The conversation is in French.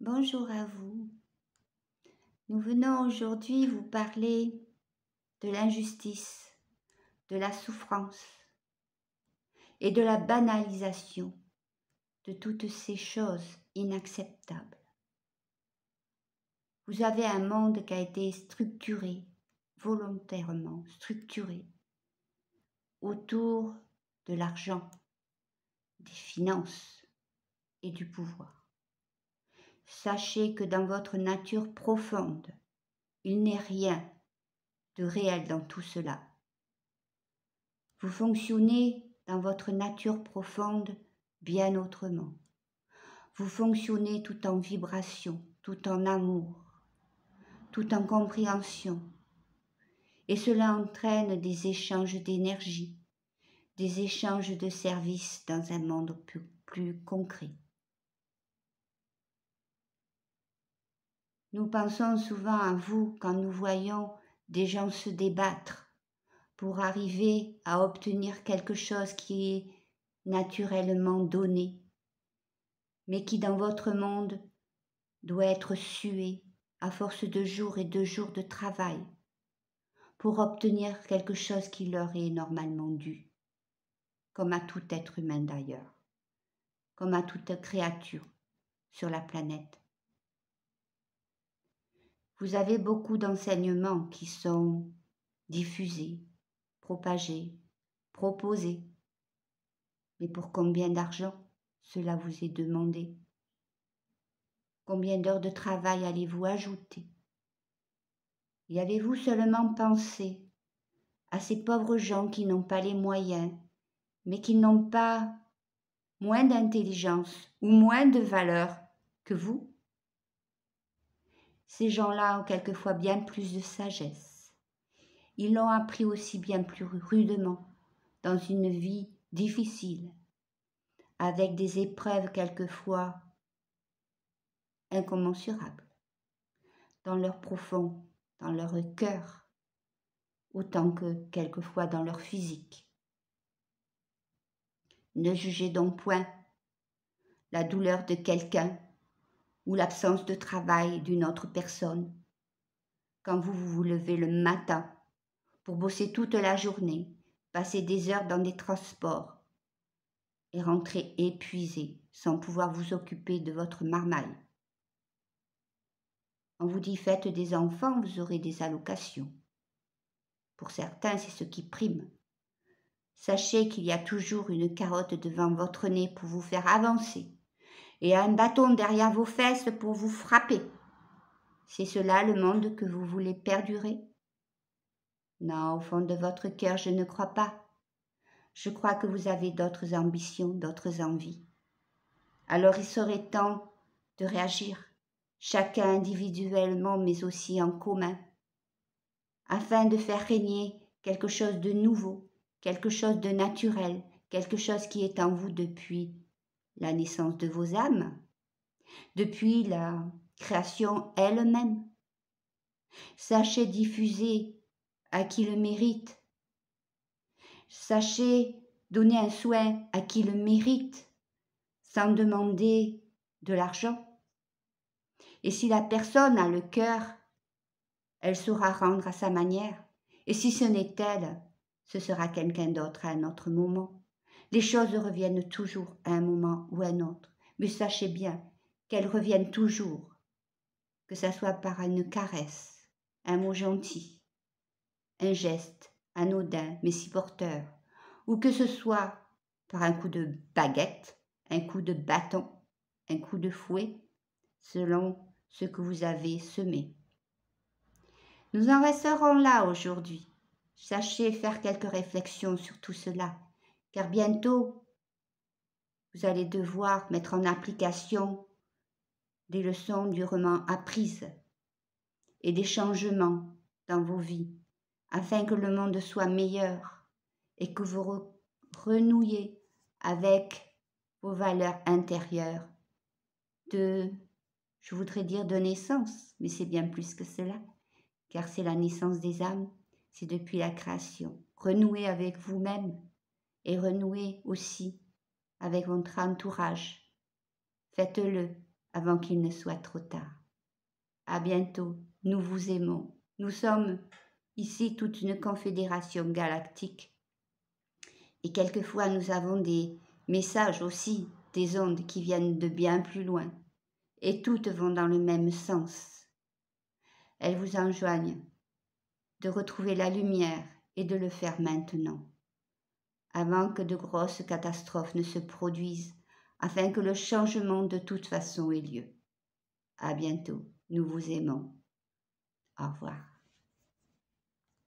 Bonjour à vous. Nous venons aujourd'hui vous parler de l'injustice, de la souffrance et de la banalisation de toutes ces choses inacceptables. Vous avez un monde qui a été structuré, volontairement structuré, autour de l'argent, des finances et du pouvoir. Sachez que dans votre nature profonde, il n'est rien de réel dans tout cela. Vous fonctionnez dans votre nature profonde bien autrement. Vous fonctionnez tout en vibration, tout en amour, tout en compréhension. Et cela entraîne des échanges d'énergie, des échanges de services dans un monde plus concret. Nous pensons souvent à vous quand nous voyons des gens se débattre pour arriver à obtenir quelque chose qui est naturellement donné, mais qui dans votre monde doit être sué à force de jours et de jours de travail pour obtenir quelque chose qui leur est normalement dû, comme à tout être humain d'ailleurs, comme à toute créature sur la planète. Vous avez beaucoup d'enseignements qui sont diffusés, propagés, proposés, mais pour combien d'argent cela vous est demandé? Combien d'heures de travail allez-vous ajouter? Y avez-vous seulement pensé à ces pauvres gens qui n'ont pas les moyens, mais qui n'ont pas moins d'intelligence ou moins de valeur que vous? Ces gens-là ont quelquefois bien plus de sagesse. Ils l'ont appris aussi bien plus rudement, dans une vie difficile, avec des épreuves quelquefois incommensurables, dans leur profond, dans leur cœur, autant que quelquefois dans leur physique. Ne jugez donc point la douleur de quelqu'un ou l'absence de travail d'une autre personne quand vous levez le matin pour bosser toute la journée, passer des heures dans des transports et rentrer épuisé sans pouvoir vous occuper de votre marmaille. On vous dit faites des enfants, vous aurez des allocations. Pour certains, c'est ce qui prime. Sachez qu'il y a toujours une carotte devant votre nez pour vous faire avancer et un bâton derrière vos fesses pour vous frapper. C'est cela le monde que vous voulez perdurer? Non, au fond de votre cœur, je ne crois pas. Je crois que vous avez d'autres ambitions, d'autres envies. Alors il serait temps de réagir, chacun individuellement mais aussi en commun, afin de faire régner quelque chose de nouveau, quelque chose de naturel, quelque chose qui est en vous depuis la naissance de vos âmes, depuis la création elle-même. Sachez diffuser à qui le mérite. Sachez donner un soin à qui le mérite, sans demander de l'argent. Et si la personne a le cœur, elle saura rendre à sa manière. Et si ce n'est elle, ce sera quelqu'un d'autre à un autre moment. Les choses reviennent toujours à un moment ou à un autre. Mais sachez bien qu'elles reviennent toujours, que ça soit par une caresse, un mot gentil, un geste anodin mais si porteur, ou que ce soit par un coup de baguette, un coup de bâton, un coup de fouet, selon ce que vous avez semé. Nous en resterons là aujourd'hui. Sachez faire quelques réflexions sur tout cela, car bientôt, vous allez devoir mettre en application des leçons durement apprises et des changements dans vos vies, afin que le monde soit meilleur et que vous renouiez avec vos valeurs intérieures je voudrais dire de naissance, mais c'est bien plus que cela, car c'est la naissance des âmes, c'est depuis la création. Renouez avec vous-même et renouez aussi avec votre entourage. Faites-le avant qu'il ne soit trop tard. À bientôt, nous vous aimons. Nous sommes ici toute une confédération galactique. Et quelquefois nous avons des messages aussi, des ondes qui viennent de bien plus loin. Et toutes vont dans le même sens. Elles vous enjoignent de retrouver la lumière et de le faire maintenant, avant que de grosses catastrophes ne se produisent, afin que le changement de toute façon ait lieu. À bientôt, nous vous aimons. Au revoir.